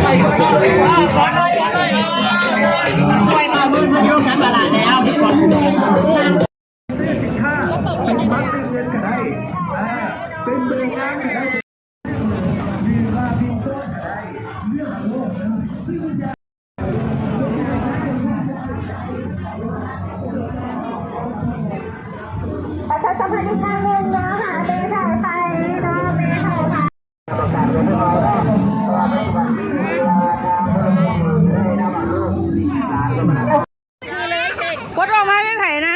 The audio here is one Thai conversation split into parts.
ช่วยมาบุญมาโยกกันมาแล้วดีกว่าซื้อสินค้าเป็นบัตรเงินก็ได้เป็นเบอร์งานก็ได้มีราพิมพ์ก็ได้เรื่องโลกประชาสัมพันธ์อีกครั้งหนึ่งเนาะค่ะเป็นสายไฟเนาะเป็นสายไฟประกาศลงไปแล้วตลาดนัดวันที่เวลาได้นำมาลูกกดออกมาไม่ไผ่นะ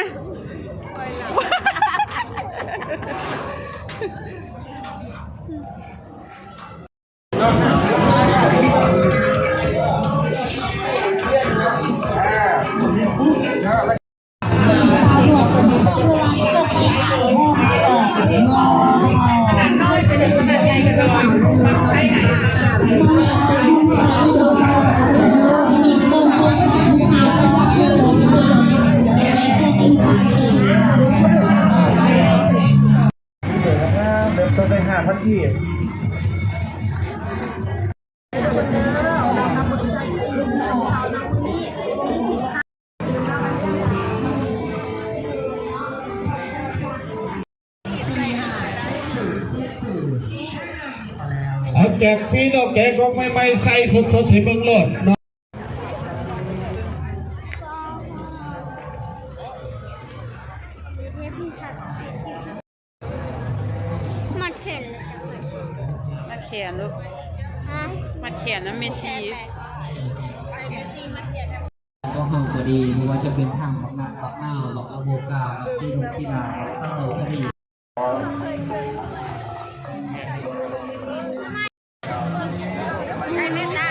ต้องได้5,000ที่เอาแจกฟรีเนาะแจกของใหม่ๆใส่สดๆให้เบิ่งโลดเนาะมัดเข็นเลยจ้ะมาเขียนลูกมาเขียนนะเมซี่ก็ห้องก็ดีไม่ว่าจะเป็นทางของหน้าของหน้าหลอกอโวกาที่ลูกที่นาเศร้าเฉลี่ยใช่เล่นหน้า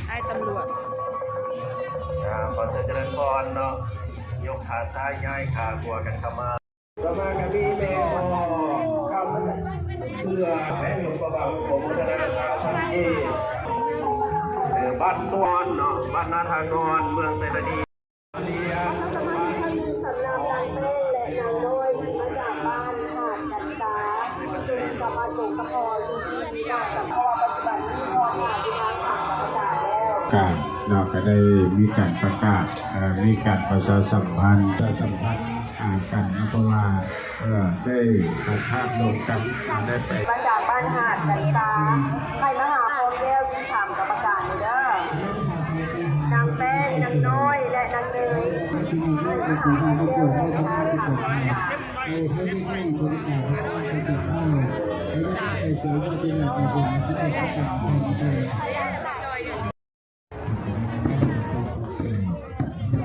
ไอ้ตำรวจขอเจริญพรเนาะยกขาซ้ายย้ายขากลัวกันเข้ามาประมาณกันนี้แม่เข้ามาเพื่อแม่หลวงพ่อบางผมจะได้ทางทันทีบ้านนวลเนาะบ้านนาทางนวลเมืองเซนาดีเรียนสำนักนางเต้และนางน้อยมาจากบ้านหาดกันตาจึงกลับมาส่งกระพรที่การกับพ่อปัจจุบันที่พ่อหาที่ทางผ่านประกาศแล้วการเราก็ได้มีการประกาศมีการประชาสัมพันธ์กันนะเพราะว่าได้ประทานลงกันได้ไปมาจากบ้านหาดกันตาใครมาหาพ่อแก้วที่ถามกับประกาศเลยเด้อนางแป้งนางน้อยและนางเนยมาหาพ่อแก้วและนางถามกับประกา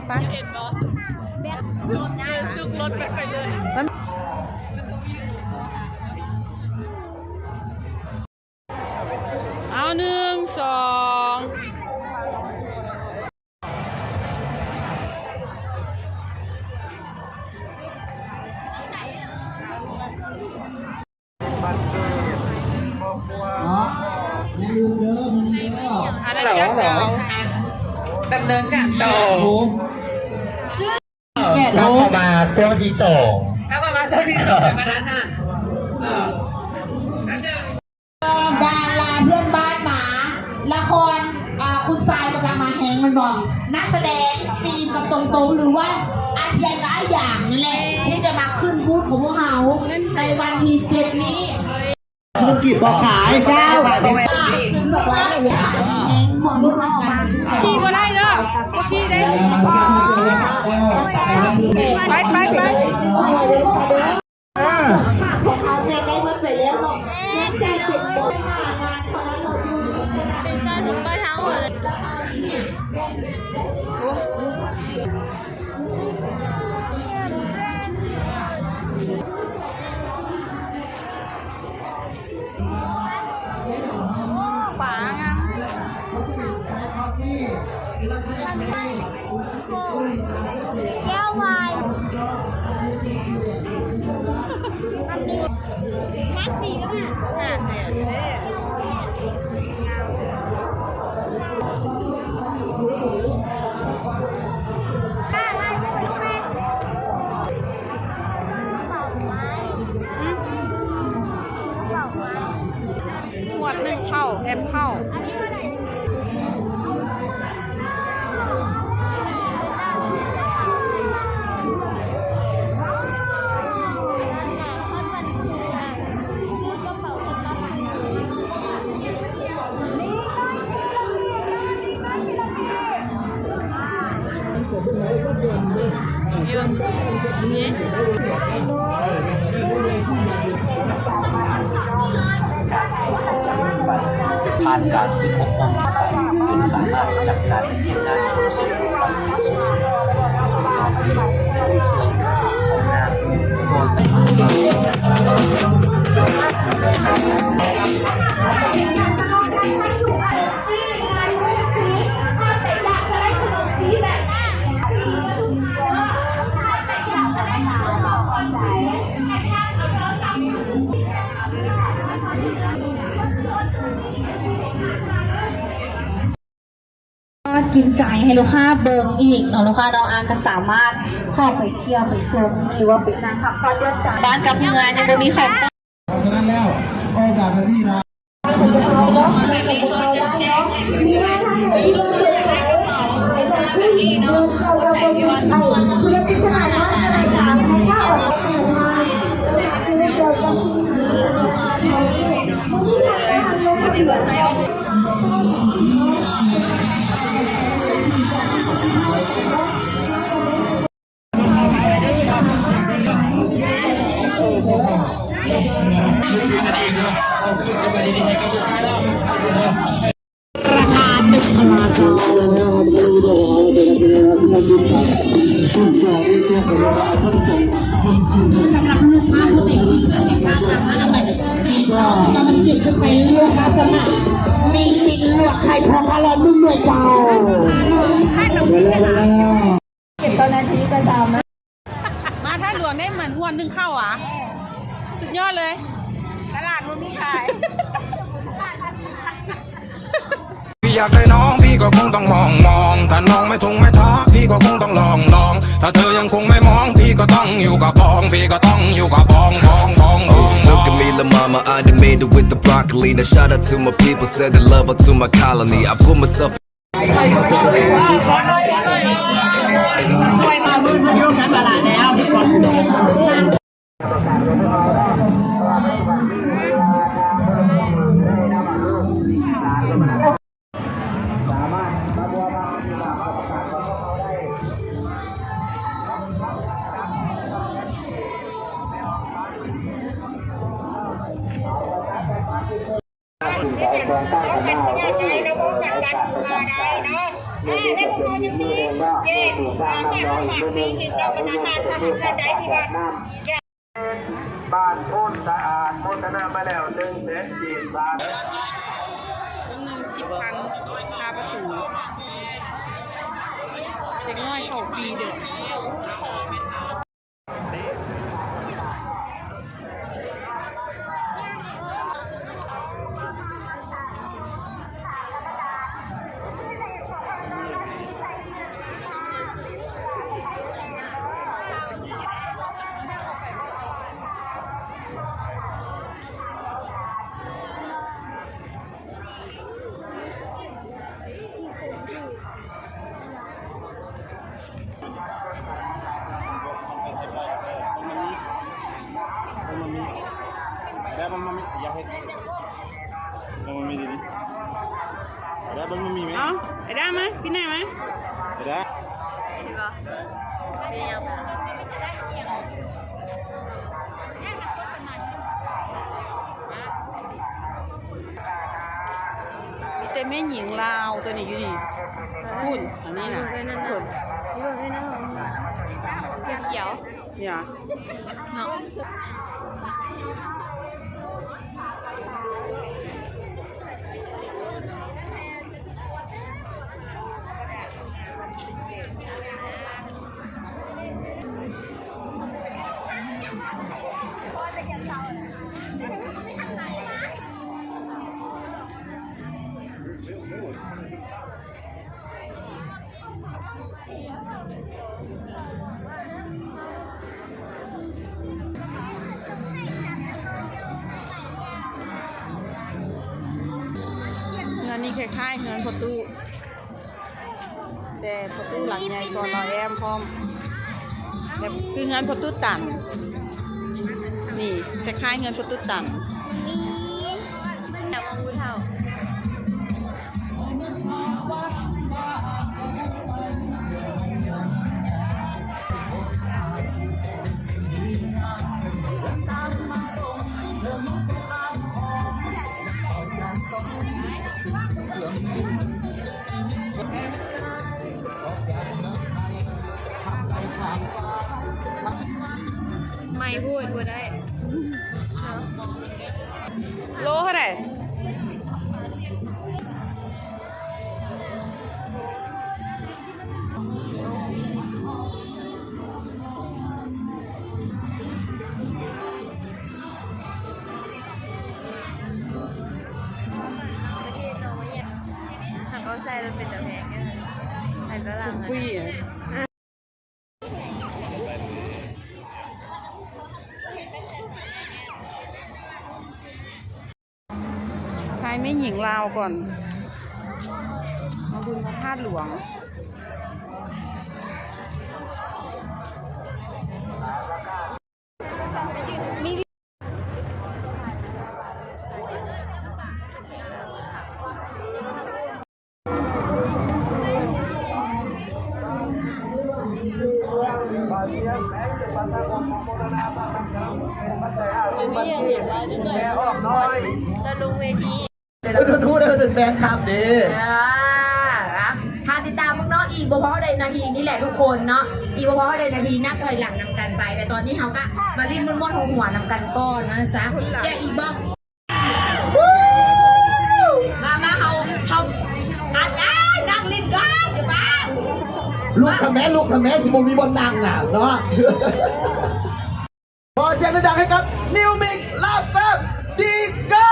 ไปเห็นบอสุกรถไปเลยเอา1 2อย่าลืมเด้อมันนี้ก็อะไรกันเดาดำเนินการต่อแล้วพอมาช่วงที่2แล้วก็มา พี่ต่อไปวันนั้นน่ะ ดาราเพื่อนบ้านหมาละครคุณทรายกำลังมาแหงมันบอกนักแสดงฟิล์มกับตรงๆหรือว่าอาเซียนหลายอย่างนั่นแหละที่จะมาขึ้นบูธของพวกเขาในวันที่7นี้ธุรกิจบอกขายเจ้าขี่มาได้เด้อขี่ได้ไปของเขาเพลงได้เมื่อไปแล้วบอกแม่ใจเจ็บปวดงานตอนนั้นเราดูเป็นสนุกไปทั้งหมดเลยป๋างามแก้ววายนักปีก็ได้เสียเลยหมวดหนึ่งเข้าแอปเข้าผ่านการฝึกอบรมจิตใจจนสามารถจัดการและเรียนงานส่งไฟสูงสุดตอนนี้ในส่วนของงานโปรเซกินใจให้ลูกค้าเบิงอีกเนาะลูกค้าน้องอางก็สามารถเข้าไปเที่ยวไปชมหรือว่าไปนั่งพักผ่อนหย่อนใจบ้านกับเมืองยังมีของเพราะฉะนั้นแล้วโอกาสที่เรามีว่าท่านไหนที่เราเคยใช้ในการที่เดินเข้าเราไปดูใช้คุณจะคิดขนาดว่าอะไรกันในชาติออกมาคือเกิดการสิ่งที่คนที่ทำงานลงมาเหลือแล้วราคา1,000,000สำหรับลูกค้าผู้ติดที่เสื้อสิบห้าสามารถเอาไปสีก็มันเก็บขึ้นไปเรื่อยๆสมัครมีสิทธิ์เลือกใครพอเขาเราดึงด้วยเจ้าเก็บตอนนาทีก็ตามนะมาถ้าหลวงได้เหมือนหวนหนึ่งเข้าอ่ะสุดยอดเลยตลาดมันมีขายพี่อยากได้น้องพี่ก็คงต้องมองถ้าน้องไม่ทงไม่ท้าพี่ก็คงต้องลองถ้าเธอยังคงไม่มองพี่ก็ต้องอยู่กับพี่ก็ต้องอยู่กับLook at me, la mama, I done made it with the broccoli. Now shout out to my people, said the love out to my colony. I put myself บ้านโพนสะอาดโฆษณามาแล้ว100,000 บาท10,000ค่าประตูเด็กน้อยเข้าฟรีเด้อ แล้วมันไม่อยากให้มันมีดีแล้วมันมีไหม เอาไอ้ด้าไหมพี่นายไหม ได้ มีแต่แม่หญิงลาวตัวนี้อยู่นี่พูดอันนี้นะพูดเขียวเนี่ยเนาะเงินนี่คล้ายๆเงินประตูแต่ประตูหลังใหญ่กว่าเราแอมพร้อมแบบคือเงินประตูตันนี่คล้ายๆเงินประตูตันแต่ว่างูเท่าไม่พูดได้โลเท่าไหร่ถังเขาใส่แล้วเป็นตะแพงไงไอ้ฝรั่งปุ้ยใครไม่หญิงลาวก่อน มาดูพระธาตุหลวง แล้วดูได้เป็นแฟนคลับดี ทานติดตามพวกน้องอีกบ่พอใดนาทีนี่แหละทุกคนเนาะอีกบ่พอใดนาทีนับถอยหลังนำกันไปแต่ตอนนี้เขาก็มาลิ้นม้วนๆหัวนำกันก้อนนะจ๊ะแกอีกบ้างมาเขาอัดแล้วนั่งลิ้นก้อนเดี๋ยวมา ลูกทำแม่สิบุมีบนนางหนาเนาะขอเสียงดังๆให้กับนิวมิกลาบแซ่บดีเกิ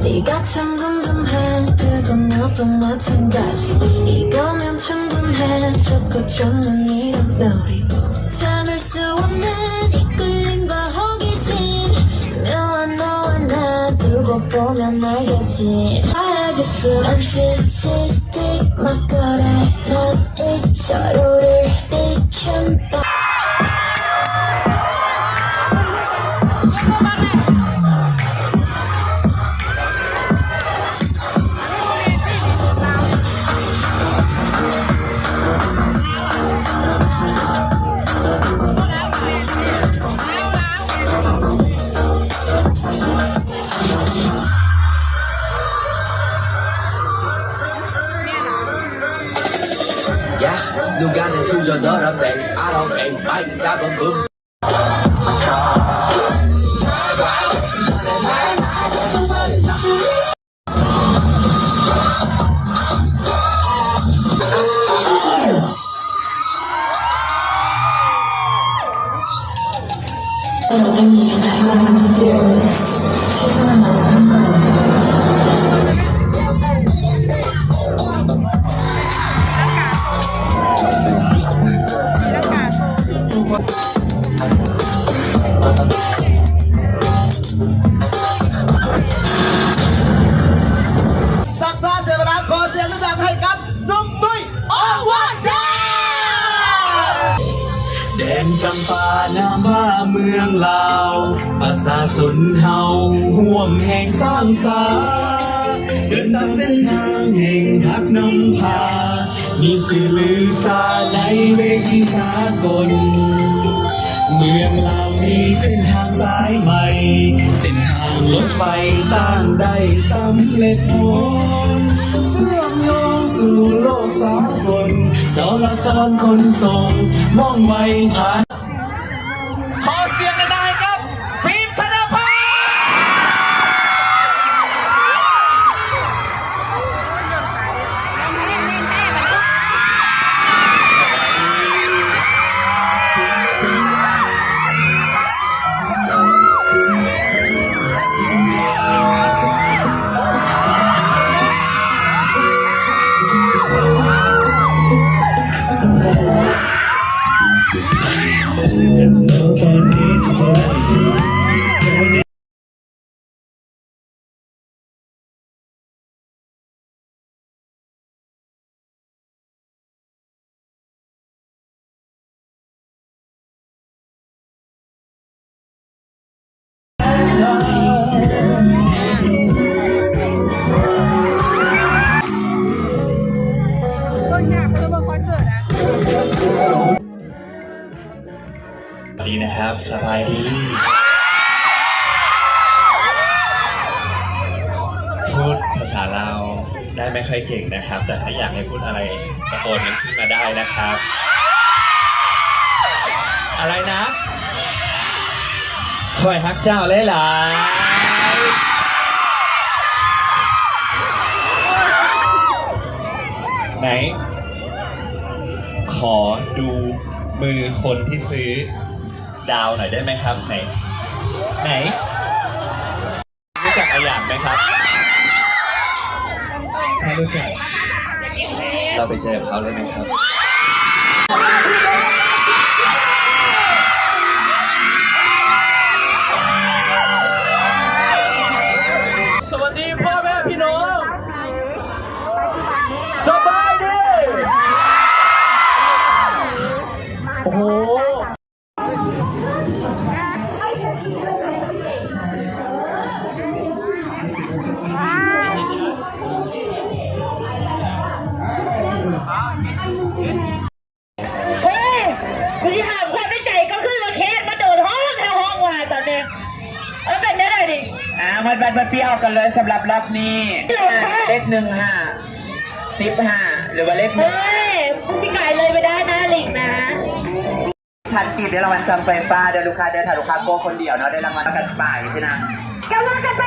네가 참 궁금해 그건 너도 마찬가지 이거면 충분해 좋고 좋는 이런 놀이 참을 수 없는 이끌림과 호기심 묘한 너와 나 두고 보면 알겠지 알겠어 Narcissistic 막걸리 Love it 서로를 비춘다 누가 내 수저더라 babe I don't make bite 잡은 붐 세상은 너무 เมืองลาวประชาชนเฮาห่วมแห่งสร้างสรรค์เดินตามเส้นทางแห่งพักนำพามีสื่อลือสาในเวทีสากลเมืองลาวมีเส้นทางสายใหม่เส้นทางรถไฟสร้างได้สำเร็จผลเชื่อมโยงสู่โลกสากลจราจรขนส่งม่องไวผ่าน ขอเสียงดังๆให้กับฟิล์มธนภา ดีนะครับสบายดีพูดภาษาลาวได้ไม่ค่อยเก่งนะครับแต่ถ้าอยากให้พูดอะไรตะโกนกันขึ้นมาได้นะครับ อะไรนะคอยฮักเจ้าเลยหลายไหนขอดูมือคนที่ซื้อดาวหน่อยได้ไหมครับไหนรู้จักอาหยางไหมครับไม่รู้จักเราไปเจอเขาเลยไหมครับสวัสดีพ่อแม่พี่น้องสบายดีโอ้โหคุณที่ถามความไม่ใจก็คือว่าเคสมาโดดห้องในห้องว่าตอนนี้เป็นได้เลยดิมันเปรี้ยวกันเลยสำหรับรอบนี้เลข15 หรือว่าเลข1 เฮ้ยคุณที่ไก่เลยไม่ได้นะลิงนะ พันกีบได้รางวัลจำไฟฟ้าเดี๋ยวลูกค้าเดินถ่ายลูกค้าโก้คนเดียวเนาะได้รางวัลกันไปใช่ไหม กำลังกันไป